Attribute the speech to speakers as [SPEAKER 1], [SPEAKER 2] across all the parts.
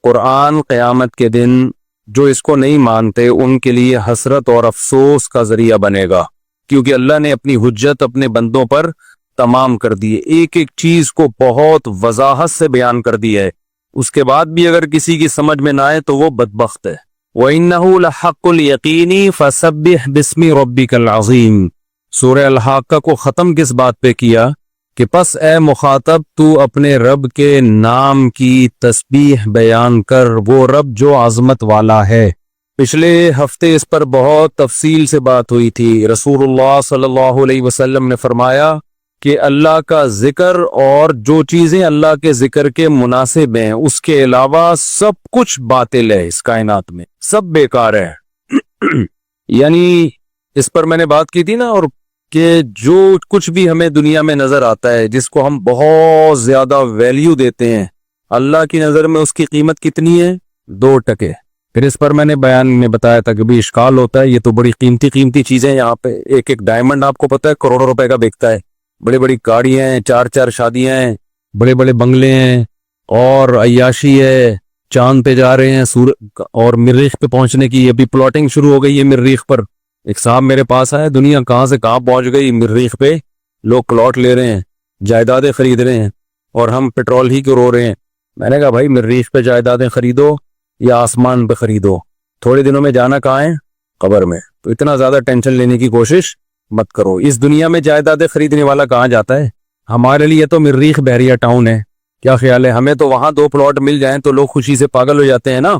[SPEAKER 1] قرآن قیامت کے دن جو اس کو نہیں مانتے ان کے لیے حسرت اور افسوس کا ذریعہ بنے گا، کیونکہ اللہ نے اپنی حجت اپنے بندوں پر تمام کر دی ہے، ایک ایک چیز کو بہت وضاحت سے بیان کر دی ہے، اس کے بعد بھی اگر کسی کی سمجھ میں نہ آئے تو وہ بدبخت ہے۔ وَإِنَّهُ لَحَقُّ الْيَقِينِ فَسَبِّحْ بِاسْمِ رَبِّكَ الْعَظِيمِ۔ سورہ الحاقہ کو ختم کس بات پہ کیا کہ پس اے مخاطب تو اپنے رب کے نام کی تسبیح بیان کر، وہ رب جو عظمت والا ہے۔ پچھلے ہفتے اس پر بہت تفصیل سے بات ہوئی تھی۔ رسول اللہ صلی اللہ علیہ وسلم نے فرمایا کہ اللہ کا ذکر اور جو چیزیں اللہ کے ذکر کے مناسب ہیں اس کے علاوہ سب کچھ باطل ہے، اس کائنات میں سب بیکار ہے۔ یعنی اس پر میں نے بات کی تھی نا، اور کہ جو کچھ بھی ہمیں دنیا میں نظر آتا ہے جس کو ہم بہت زیادہ ویلیو دیتے ہیں، اللہ کی نظر میں اس کی قیمت کتنی ہے؟ 2 ٹکے۔ پھر اس پر میں نے بیان میں بتایا تھا کہ بھی اشکال ہوتا ہے، یہ تو بڑی قیمتی چیزیں یہاں پہ، ایک ڈائمنڈ آپ کو پتہ ہے کروڑوں روپے کا بکتا ہے، بڑی بڑی گاڑیاں ہیں، 4 شادیاں ہیں، بڑے بڑے بنگلے ہیں، اور عیاشی ہے، چاند پہ جا رہے ہیں، اور مریخ پہ پہنچنے کی ابھی پلاٹنگ شروع ہو گئی ہے مریخ پر۔ ایک صاحب میرے پاس آئے، دنیا کہاں سے کہاں پہنچ گئی، مریخ پہ لوگ پلاٹ لے رہے ہیں، جائیدادیں خرید رہے ہیں، اور ہم پیٹرول ہی کو رو رہے ہیں۔ میں نے کہا بھائی مریخ پہ جائیدادیں خریدو یا آسمان پہ خریدو، تھوڑے دنوں میں جانا کہاں ہے؟ قبر میں۔ تو اتنا زیادہ ٹینشن لینے کی کوشش مت کرو۔ اس دنیا میں جائیدادیں خریدنے والا کہاں جاتا ہے؟ ہمارے لیے تو مریخ بحریہ ٹاؤن ہے، کیا خیال ہے؟ ہمیں تو وہاں 2 پلاٹ مل جائیں تو لوگ خوشی سے پاگل ہو جاتے ہیں نا۔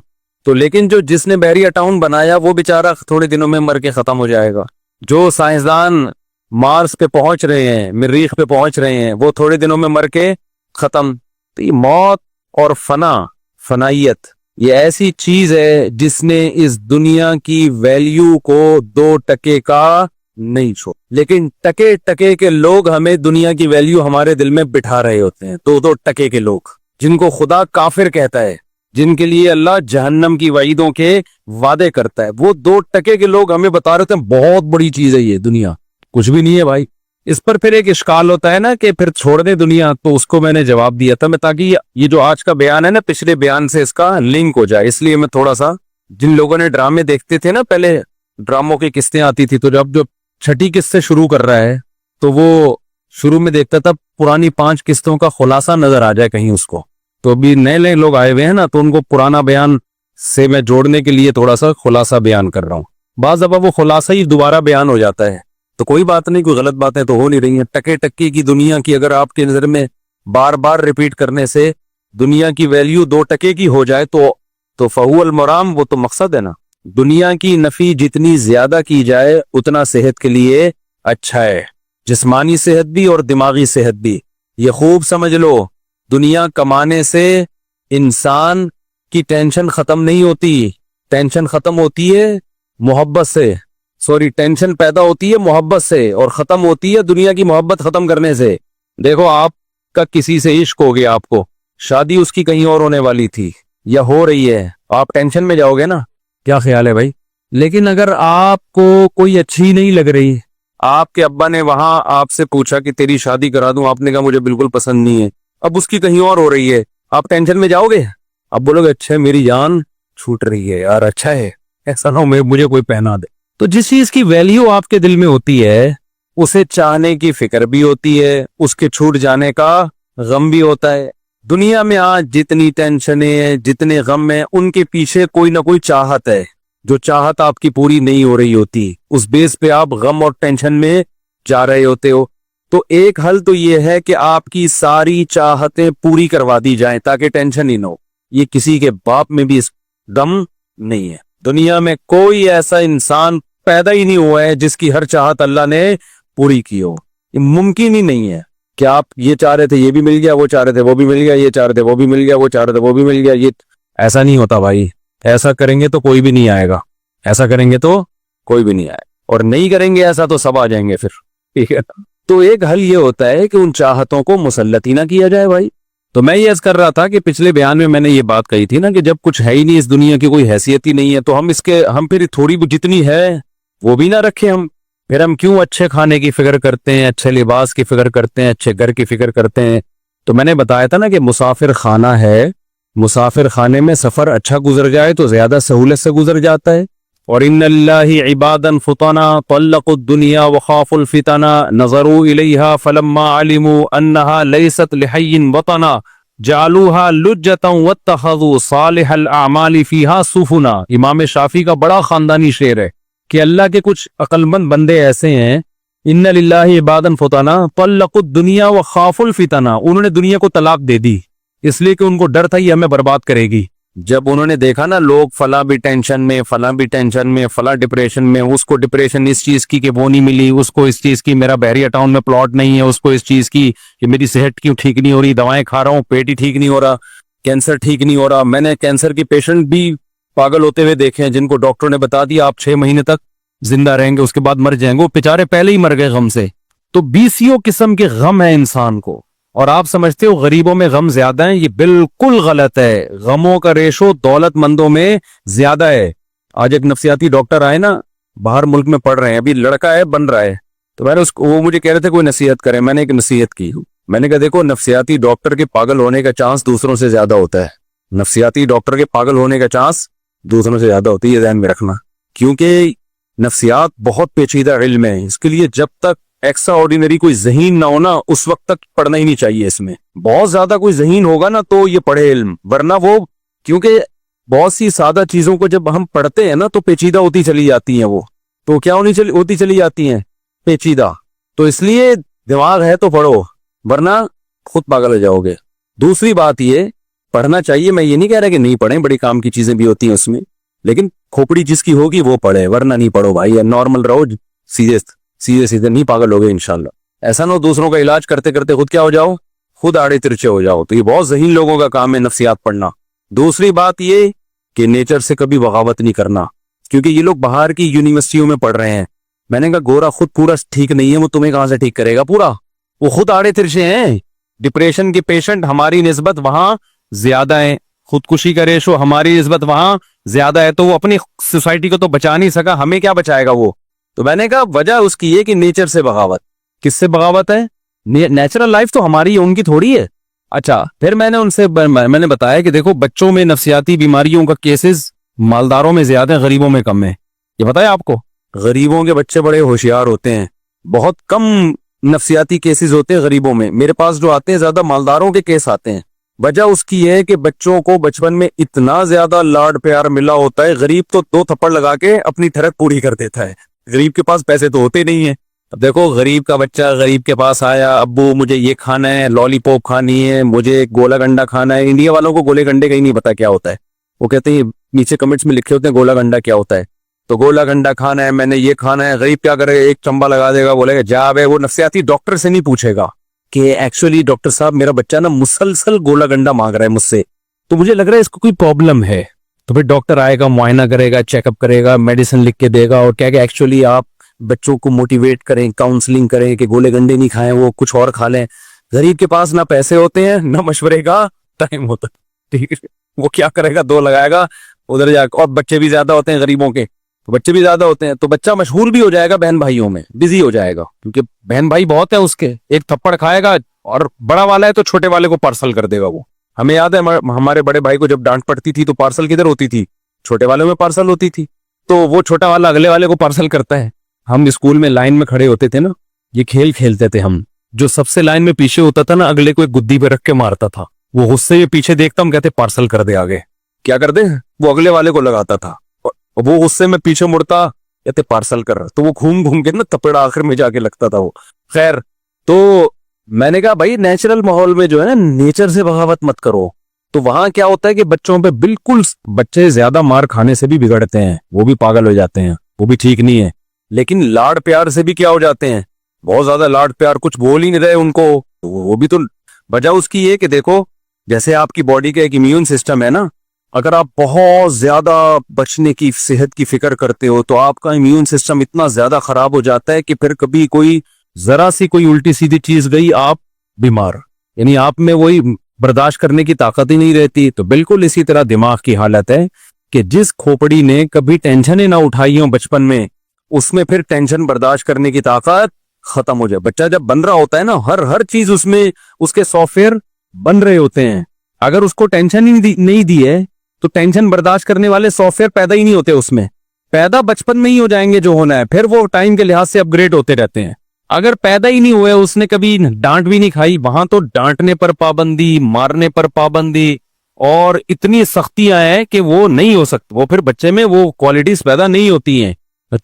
[SPEAKER 1] تو لیکن جس نے بحریہ ٹاؤن بنایا وہ بیچارہ تھوڑے دنوں میں مر کے ختم ہو جائے گا۔ جو سائنسدان مارس پہ پہنچ رہے ہیں، مریخ پہ پہنچ رہے ہیں، وہ تھوڑے دنوں میں مر کے ختم۔ تو یہ موت اور فنائیت یہ ایسی چیز ہے جس نے اس دنیا کی ویلیو کو 2 ٹکے کا نہیں چھوڑ، لیکن ٹکے ٹکے کے لوگ ہمیں دنیا کی ویلیو ہمارے دل میں بٹھا رہے ہوتے ہیں۔ 2 ٹکے کے لوگ جن کو خدا کافر کہتا ہے، جن کے لیے اللہ جہنم کی وعیدوں کے وعدے کرتا ہے، وہ 2 ٹکے کے لوگ ہمیں بتا رہے ہیں بہت بڑی چیز ہے یہ دنیا، کچھ بھی نہیں ہے بھائی۔ اس پر پھر ایک اشکال ہوتا ہے نا کہ پھر چھوڑ دیں دنیا، تو اس کو میں نے جواب دیا تھا، تاکہ یہ جو آج کا بیان ہے نا پچھلے بیان سے اس کا لنک ہو جائے، اس لیے میں تھوڑا سا، جن لوگوں نے ڈرامے دیکھتے تھے نا پہلے، ڈراموں کی قسطیں آتی تھی، تو جب جو 6ٹھی قسط سے شروع کر رہا ہے تو وہ شروع میں دیکھتا تھا پرانی 5 قسطوں کا خلاصہ نظر آ جائے کہیں اس کو۔ تو ابھی نئے لوگ آئے ہوئے ہیں نا، تو ان کو پرانا بیان سے میں جوڑنے کے لیے تھوڑا سا خلاصہ بیان کر رہا ہوں۔ بعض دفعہ وہ خلاصہ ہی دوبارہ بیان ہو جاتا ہے، تو کوئی بات نہیں، کوئی غلط باتیں تو ہو نہیں رہی ہیں۔ ٹکے ٹکی کی دنیا کی اگر آپ کی نظر میں بار بار ریپیٹ کرنے سے دنیا کی ویلیو 2 ٹکے کی ہو جائے تو فہو المرام، وہ تو مقصد ہے نا۔ دنیا کی نفی جتنی زیادہ کی جائے اتنا صحت کے لیے اچھا ہے، جسمانی صحت بھی اور دماغی صحت بھی۔ یہ خوب سمجھ لو، دنیا کمانے سے انسان کی ٹینشن ختم نہیں ہوتی، ٹینشن ختم ہوتی ہے محبت سے، ٹینشن پیدا ہوتی ہے محبت سے اور ختم ہوتی ہے دنیا کی محبت ختم کرنے سے۔ دیکھو آپ کا کسی سے عشق ہو گیا، آپ کو شادی اس کی کہیں اور ہونے والی تھی یا ہو رہی ہے، آپ ٹینشن میں جاؤ گے نا، کیا خیال ہے بھائی؟ لیکن اگر آپ کو کوئی اچھی نہیں لگ رہی، آپ کے ابا نے وہاں آپ سے پوچھا کہ تیری شادی کرا دوں، آپ نے کہا مجھے بالکل پسند نہیں ہے، اب اس کی کہیں اور ہو رہی ہے، آپ ٹینشن میں جاؤ گے؟ اب بولو گے اچھا میری جان چھوٹ رہی ہے یار، اچھا ہے، ایسا نہ ہو مجھے کوئی پہنا دے۔ تو جس چیز کی ویلیو آپ کے دل میں ہوتی ہے اسے چاہنے کی فکر بھی ہوتی ہے، اس کے چھوٹ جانے کا غم بھی ہوتا ہے۔ دنیا میں آج جتنی ٹینشنیں ہیں، جتنے غم ہیں، ان کے پیچھے کوئی نہ کوئی چاہت ہے، جو چاہت آپ کی پوری نہیں ہو رہی ہوتی، اس بیس پہ آپ غم اور ٹینشن میں جا رہے ہوتے ہو۔ تو ایک حل تو یہ ہے کہ آپ کی ساری چاہتیں پوری کروا دی جائیں تاکہ ٹینشن ہی نہ ہو۔ یہ کسی کے باپ میں بھی اس دم نہیں ہے۔ دنیا میں کوئی ایسا انسان پیدا ہی نہیں ہوا ہے جس کی ہر چاہت اللہ نے پوری کی ہو، یہ ممکن ہی نہیں ہے کہ آپ یہ چاہ رہے تھے یہ بھی مل گیا، وہ چاہ رہے تھے وہ بھی مل گیا، یہ چاہ رہے تھے وہ بھی مل گیا، وہ چاہ رہے تھے وہ بھی مل گیا۔ یہ ایسا نہیں ہوتا بھائی، ایسا کریں گے تو کوئی بھی نہیں آئے گا، ایسا کریں گے تو کوئی بھی نہیں آئے، اور نہیں کریں گے ایسا تو سب آ جائیں گے پھر، ٹھیک ہے۔ تو ایک حل یہ ہوتا ہے کہ ان چاہتوں کو مسلط ہی نہ کیا جائے بھائی۔ تو میں یہ عرض کر رہا تھا کہ پچھلے بیان میں نے یہ بات کہی تھی نا کہ جب کچھ ہے ہی نہیں، اس دنیا کی کوئی حیثیت ہی نہیں ہے، تو ہم پھر تھوڑی جتنی ہے وہ بھی نہ رکھیں ہم، پھر ہم کیوں اچھے کھانے کی فکر کرتے ہیں، اچھے لباس کی فکر کرتے ہیں، اچھے گھر کی فکر کرتے ہیں۔ تو میں نے بتایا تھا نا کہ مسافر خانہ ہے مسافر خانے میں سفر اچھا گزر جائے تو زیادہ سہولت سے گزر جاتا ہے. اور ان اللہ عبادا فطنا طلقوا الدنیا وخافوا الفتنا نظروا الیہا فلما علموا انہا لیست لحی وطنا جعلوها لجتا واتخذوا صالح الاعمال فیہا سفنا. امام شافعی کا بڑا خاندانی شعر ہے کہ اللہ کے کچھ عقل مند بندے ایسے ہیں، ان للہ عبادا فطنا طلقوا الدنیا وخافوا الفتنا، انہوں نے دنیا کو طلاق دے دی اس لیے کہ ان کو ڈر تھا یہ ہمیں برباد کرے گی. جب انہوں نے دیکھا نا لوگ فلاں بھی ٹینشن میں، فلاں بھی ٹینشن میں، فلاں ڈپریشن میں، اس کو ڈپریشن اس چیز کی کہ وہ نہیں ملی، اس کو اس چیز کی میرا بحریہ ٹاؤن میں پلاٹ نہیں ہے، اس کو اس چیز کی کہ میری صحت کیوں ٹھیک نہیں ہو رہی، دوائیں کھا رہا ہوں پیٹ ہی ٹھیک نہیں ہو رہا، کینسر ٹھیک نہیں ہو رہا. میں نے کینسر کے پیشنٹ بھی پاگل ہوتے ہوئے دیکھے ہیں جن کو ڈاکٹر نے بتا دیا آپ 6 مہینے تک زندہ رہیں گے، اس کے بعد مر جائیں گے، وہ بیچارے پہلے ہی مر گئے غم سے. تو 20 قسم کے غم ہے انسان کو، اور آپ سمجھتے ہو غریبوں میں غم زیادہ ہیں، یہ بالکل غلط ہے. غموں کا ریشو دولت مندوں میں زیادہ ہے. آج ایک نفسیاتی ڈاکٹر آئے نا، باہر ملک میں پڑھ رہے ہیں، ابھی لڑکا ہے بن رہا ہے، تو میں نے وہ مجھے کہہ رہے تھے کوئی نصیحت کرے، میں نے ایک نصیحت کی. میں نے کہا دیکھو نفسیاتی ڈاکٹر کے پاگل ہونے کا چانس دوسروں سے زیادہ ہوتا ہے، نفسیاتی ڈاکٹر کے پاگل ہونے کا چانس دوسروں سے زیادہ ہوتی ہے، یہ ذہن میں رکھنا. کیونکہ نفسیات بہت پیچیدہ علم ہے، اس کے لیے جب تک ایکسٹرا آرڈینری کوئی ذہین نہ ہونا اس وقت تک پڑھنا ہی نہیں چاہیے. اس میں بہت زیادہ کوئی ذہین ہوگا نا تو یہ پڑھے علم، ورنہ وہ کیونکہ بہت سی سادہ چیزوں کو جب ہم پڑھتے ہیں نا تو پیچیدہ ہوتی چلی جاتی ہیں، وہ تو کیا ہوتی چلی جاتی ہیں پیچیدہ. تو اس لیے دماغ ہے تو پڑھو ورنہ خود پاگل ہو جاؤ گے. دوسری بات یہ پڑھنا چاہیے، میں یہ نہیں کہہ رہا کہ نہیں پڑھیں، بڑی کام کی چیزیں بھی ہوتی ہیں اس میں، لیکن کھوپڑی جس کی ہوگی وہ پڑھے ورنہ نہیں پڑھو بھائی. نارمل رہو، سیدھے نہیں پاگل ہو گئے انشاءاللہ. ایسا نہ ہو دوسروں کا علاج کرتے کرتے خود کیا ہو جاؤ، خود آڑے ترچے ہو جاؤ. تو یہ بہت ذہین لوگوں کا کام ہے نفسیات پڑھنا. دوسری بات یہ کہ نیچر سے کبھی بغاوت نہیں کرنا، کیونکہ یہ لوگ باہر کی یونیورسٹیوں میں پڑھ رہے ہیں. میں نے کہا گورا خود پورا ٹھیک نہیں ہے، وہ تمہیں کہاں سے ٹھیک کرے گا پورا، وہ خود آڑے ترچے ہیں. ڈپریشن کے پیشنٹ ہماری نسبت وہاں زیادہ ہیں، خودکشی کا ریشو ہماری نسبت وہاں زیادہ ہے، تو وہ اپنی سوسائٹی کو تو بچا نہیں سکا، ہمیں کیا بچائے گا وہ. تو میں نے کہا وجہ اس کی یہ کہ نیچر سے بغاوت. کس سے بغاوت ہے؟ نیچرل لائف تو ہماری ہے، ان کی تھوڑی ہے. اچھا پھر میں نے بتایا کہ دیکھو بچوں میں نفسیاتی بیماریوں کا کیسز مالداروں میں زیادہ ہیں، غریبوں میں کم ہے. یہ بتایا آپ کو، غریبوں کے بچے بڑے ہوشیار ہوتے ہیں، بہت کم نفسیاتی کیسز ہوتے ہیں غریبوں میں. میرے پاس جو آتے ہیں زیادہ مالداروں کے کیس آتے ہیں. وجہ اس کی ہے کہ بچوں کو بچپن میں اتنا زیادہ لاڈ پیار ملا ہوتا ہے، غریب تو 2 تھپڑ لگا کے اپنی تھرک پوری کر دیتا ہے، غریب کے پاس پیسے تو ہوتے نہیں ہیں. اب دیکھو غریب کا بچہ غریب کے پاس آیا، ابو مجھے یہ کھانا ہے، لالی پاپ کھانی ہے، مجھے گولا گنڈا کھانا ہے. انڈیا والوں کو گولے گنڈے کا ہی نہیں پتا کیا ہوتا ہے، وہ کہتے ہیں نیچے کمنٹس میں لکھے ہوتے ہیں گولا گنڈا کیا ہوتا ہے. تو گولا گنڈا کھانا ہے، میں نے یہ کھانا ہے. غریب کیا کرے، ایک چمبا لگا دے گا، بولے گا جا بے. وہ نفسیاتی ڈاکٹر سے نہیں پوچھے گا کہ ایکچولی ڈاکٹر صاحب میرا بچہ نا مسلسل گولا گنڈا مانگ رہا ہے مجھ سے، تو مجھے لگ رہا ہے اس کو کوئی پرابلم ہے. تو پھر ڈاکٹر آئے گا، معائنہ کرے گا، چیک اپ کرے گا، میڈیسن لکھ کے دے گا اور کہے گا ایکچولی آپ بچوں کو موٹیویٹ کریں، کاؤنسلنگ کریں کہ گولے گنڈے نہیں کھائیں، وہ کچھ اور کھا لیں. غریب کے پاس نہ پیسے ہوتے ہیں نہ مشورے کا ٹائم ہوتا ہے، ٹھیک ہے، وہ کیا کرے گا، 2 لگائے گا ادھر جا کے. اور بچے بھی زیادہ ہوتے ہیں غریبوں کے، تو بچے بھی زیادہ ہوتے ہیں، تو بچہ مشہور بھی ہو جائے گا بہن بھائیوں میں، بزی ہو جائے گا، کیونکہ بہن بھائی بہت ہیں اس کے. ایک تھپڑ کھائے گا اور بڑا والا ہے تو چھوٹے والے کو پارسل کر دے گا. وہ ہمیں یاد ہے ہمارے بڑے بھائی کو جب ڈانٹ پڑتی تھی تو پارسل کدھر ہوتی تھی، چھوٹے والوں میں پارسل ہوتی تھی. تو وہ چھوٹا والا اگلے والے کو پارسل کرتا ہے. ہم اسکول میں لائن میں کھڑے ہوتے تھے نا، یہ کھیل کھیلتے تھے ہم، جو سب سے لائن میں پیچھے ہوتا تھا نا اگلے کو ایک گدی پہ رکھ کے مارتا تھا. وہ غصے میں پیچھے دیکھتا، ہم کہتے پارسل کر دے آگے. کیا کر دے، وہ اگلے والے کو لگاتا تھا، وہ غصے میں پیچھے مڑتا، کہتے پارسل کر، تو وہ گھوم گھوم کے نا تپڑا آخر میں جا کے لگتا تھا وہ. خیر، تو میں نے کہا بھائی نیچرل ماحول میں جو ہے نا نیچر سے بغاوت مت کرو. تو وہاں کیا ہوتا ہے کہ بچوں پہ بالکل، بچے زیادہ مار کھانے سے بھی بگڑتے ہیں، وہ بھی پاگل ہو جاتے ہیں، وہ بھی ٹھیک نہیں ہے. لیکن لاڈ پیار سے بھی کیا ہو جاتے ہیں، بہت زیادہ لاڈ پیار، کچھ بول ہی نہیں رہے ان کو، وہ بھی تو وجہ اس کی یہ کہ دیکھو جیسے آپ کی باڈی کا ایک امیون سسٹم ہے نا، اگر آپ بہت زیادہ بچنے کی صحت کی فکر کرتے ہو تو آپ کا امیون سسٹم اتنا زیادہ خراب ہو جاتا ہے کہ پھر کبھی کوئی ذرا سی کوئی الٹی سیدھی چیز گئی آپ بیمار، یعنی آپ میں وہی برداشت کرنے کی طاقت ہی نہیں رہتی. تو بالکل اسی طرح دماغ کی حالت ہے کہ جس کھوپڑی نے کبھی ٹینشنیں نہ اٹھائی ہوں بچپن میں، اس میں پھر ٹینشن برداشت کرنے کی طاقت ختم ہو جائے. بچہ جب بن رہا ہوتا ہے نا، ہر چیز اس میں اس کے سافٹ ویئر بن رہے ہوتے ہیں. اگر اس کو ٹینشن ہی نہیں دی ہے تو ٹینشن برداشت کرنے والے سافٹ ویئر پیدا ہی نہیں ہوتے اس میں. پیدا بچپن میں ہی ہو جائیں گے جو ہونا ہے, پھر وہ ٹائم کے لحاظ سے اپ گریڈ ہوتے رہتے ہیں. اگر پیدا ہی نہیں ہوئے, اس نے کبھی ڈانٹ بھی نہیں کھائی, وہاں تو ڈانٹنے پر پابندی, مارنے پر پابندی اور اتنی سختیاں ہیں کہ وہ نہیں ہو سکتی. وہ پھر بچے میں وہ کوالٹیز پیدا نہیں ہوتی ہیں,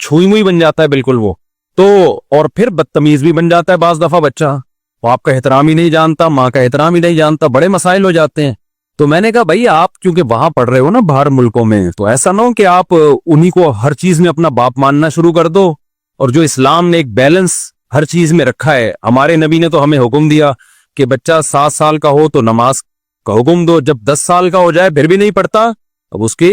[SPEAKER 1] چھوئی موئی بن جاتا ہے بالکل وہ تو. اور پھر بدتمیز بھی بن جاتا ہے بعض دفعہ بچہ, باپ کا احترام ہی نہیں جانتا, ماں کا احترام ہی نہیں جانتا, بڑے مسائل ہو جاتے ہیں. تو میں نے کہا بھائی آپ کیونکہ وہاں پڑھ رہے ہو نا باہر ملکوں میں, تو ایسا نہ ہو کہ آپ انہی کو ہر چیز میں اپنا باپ ماننا شروع کر دو. اور جو اسلام نے ایک بیلنس ہر چیز میں رکھا ہے, ہمارے نبی نے تو ہمیں حکم دیا کہ بچہ 7 سال کا ہو تو نماز کا حکم دو, جب 10 سال کا ہو جائے پھر بھی نہیں پڑھتا, اب اس کے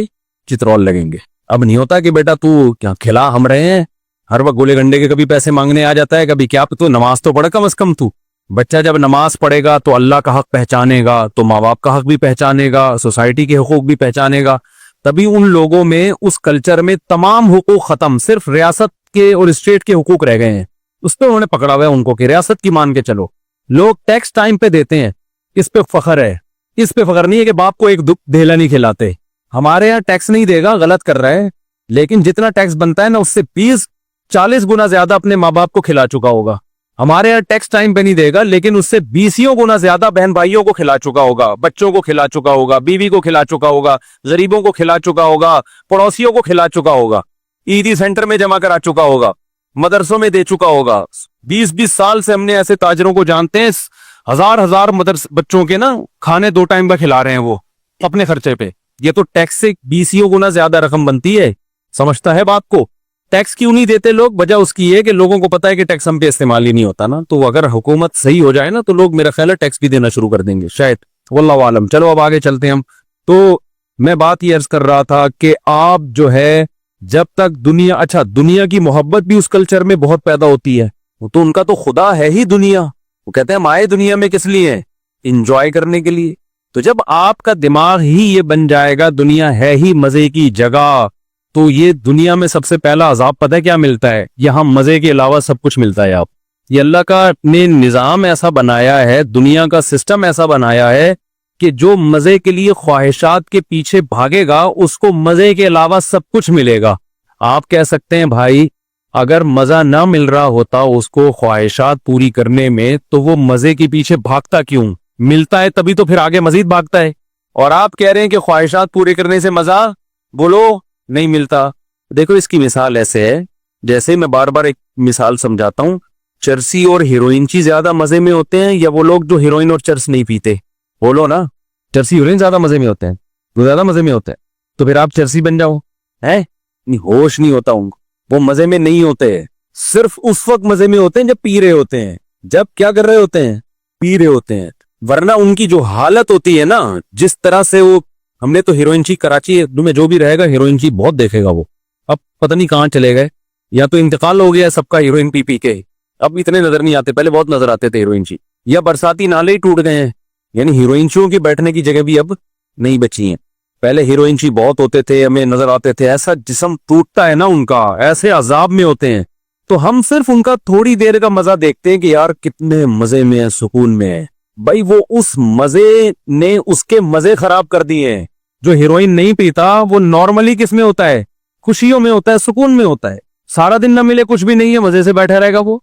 [SPEAKER 1] چترول لگیں گے. اب نہیں ہوتا کہ بیٹا تو کیا کھلا ہم رہے ہیں, ہر وقت گولے گنڈے کے کبھی پیسے مانگنے آ جاتا ہے, کبھی کیا, تو نماز تو پڑھ کم از کم. تو بچہ جب نماز پڑھے گا تو اللہ کا حق پہچانے گا, تو ماں باپ کا حق بھی پہچانے گا, سوسائٹی کے حقوق بھی پہچانے گا. تبھی ان لوگوں میں, اس کلچر میں تمام حقوق ختم, صرف ریاست کے اور اسٹیٹ کے حقوق رہ گئے ہیں. اس پہ انہوں نے پکڑا ہوا ہے ان کو کہ ریاست کی مان کے چلو. لوگ ٹیکس ٹائم پہ دیتے ہیں, اس پہ فخر ہے. اس پہ فخر نہیں ہے کہ باپ کو ایک دھیلا نہیں کھلاتے. ہمارے یہاں ٹیکس نہیں دے گا, غلط کر رہا ہے, لیکن جتنا ٹیکس بنتا ہے نا اس سے 20-40 گنا زیادہ اپنے ماں باپ کو کھلا چکا ہوگا. ہمارے یہاں ٹیکس ٹائم پہ نہیں دے گا, لیکن اس سے 20 گنا زیادہ بہن بھائیوں کو کھلا چکا ہوگا, بچوں کو کھلا چکا ہوگا, بیوی کو کھلا چکا ہوگا, غریبوں کو کھلا چکا ہوگا, پڑوسیوں کو کھلا چکا ہوگا, عیدی سینٹر میں جمع کرا چکا ہوگا, مدرسوں میں دے چکا ہوگا. 20 سال سے ہم نے ایسے تاجروں کو جانتے ہیں, ہزار مدرس بچوں کے نا کھانے 2 ٹائم کا کھلا رہے ہیں وہ اپنے خرچے پہ. یہ تو ٹیکس سے 20 گنا زیادہ رقم بنتی ہے. سمجھتا ہے بات کو؟ ٹیکس کیوں نہیں دیتے لوگ؟ وجہ اس کی ہے کہ لوگوں کو پتا ہے کہ ٹیکس ہم پہ استعمال ہی نہیں ہوتا نا. تو اگر حکومت صحیح ہو جائے نا تو لوگ میرا خیال ہے ٹیکس بھی دینا شروع کر دیں گے شاید, واللہ عالم. چلو اب آگے چلتے ہیں ہم. تو میں بات یہ عرض کر رہا تھا کہ آپ جو ہے جب تک دنیا, اچھا دنیا کی محبت بھی اس کلچر میں بہت پیدا ہوتی ہے. وہ تو ان کا تو خدا ہے ہی دنیا. وہ کہتے ہیں ہم آئے دنیا میں کس لیے؟ انجوائے کرنے کے لیے. تو جب آپ کا دماغ ہی یہ بن جائے گا دنیا ہے ہی مزے کی جگہ, تو یہ دنیا میں سب سے پہلا عذاب پتہ ہے کیا ملتا ہے؟ یہاں مزے کے علاوہ سب کچھ ملتا ہے. آپ یہ اللہ کا نے نظام ایسا بنایا ہے, دنیا کا سسٹم ایسا بنایا ہے کہ جو مزے کے لیے خواہشات کے پیچھے بھاگے گا اس کو مزے کے علاوہ سب کچھ ملے گا. آپ کہہ سکتے ہیں بھائی اگر مزہ نہ مل رہا ہوتا اس کو خواہشات پوری کرنے میں تو وہ مزے کے پیچھے بھاگتا کیوں؟ ملتا ہے تبھی تو پھر آگے مزید بھاگتا ہے. اور آپ کہہ رہے ہیں کہ خواہشات پورے کرنے سے مزہ بولو نہیں ملتا. دیکھو اس کی مثال ایسے ہے, جیسے میں بار بار ایک مثال سمجھاتا ہوں, چرسی اور ہیروئن چی زیادہ مزے میں ہوتے ہیں یا وہ لوگ جو ہیروئن اور چرس نہیں پیتے؟ بولو نا. چرسی ہیروئن زیادہ مزے میں ہوتے ہیں, وہ زیادہ مزے میں ہوتے ہیں, تو پھر آپ چرسی بن جاؤ. ہے ہوش نہیں ہوتا ان کو, وہ مزے میں نہیں ہوتے, صرف اس وقت مزے میں ہوتے ہیں جب پی رہے ہوتے ہیں. جب کیا کر رہے ہوتے ہیں؟ پی رہے ہوتے ہیں. ورنہ ان کی جو حالت ہوتی ہے نا, جس طرح سے وہ, ہم نے تو ہیروئن چی کراچی میں جو بھی رہے گا ہیروئن چی بہت دیکھے گا. وہ اب پتہ نہیں کہاں چلے گئے, یا تو انتقال ہو گیا سب کا ہیروئن پی پی کے, اب اتنے نظر نہیں آتے, پہلے بہت نظر آتے تھے ہیروئن چی, یا برساتی نالے ہی ٹوٹ گئے ہیں. یعنی ہیروئن چیوں کی بیٹھنے کی جگہ بھی اب نہیں بچی ہیں. پہلے ہیروئن چی بہت ہوتے تھے, ہمیں نظر آتے تھے, ایسا جسم ٹوٹتا ہے نا ان کا, ایسے عذاب میں ہوتے ہیں. تو ہم صرف ان کا تھوڑی دیر کا مزہ دیکھتے ہیں کہ یار کتنے مزے میں ہیں, سکون میں ہے. بھائی وہ اس مزے نے اس کے مزے خراب کر دیے ہیں. جو ہیروئن نہیں پیتا وہ نارملی کس میں ہوتا ہے؟ خوشیوں میں ہوتا ہے, سکون میں ہوتا ہے. سارا دن نہ ملے کچھ بھی نہیں ہے, مزے سے بیٹھا رہے گا وہ.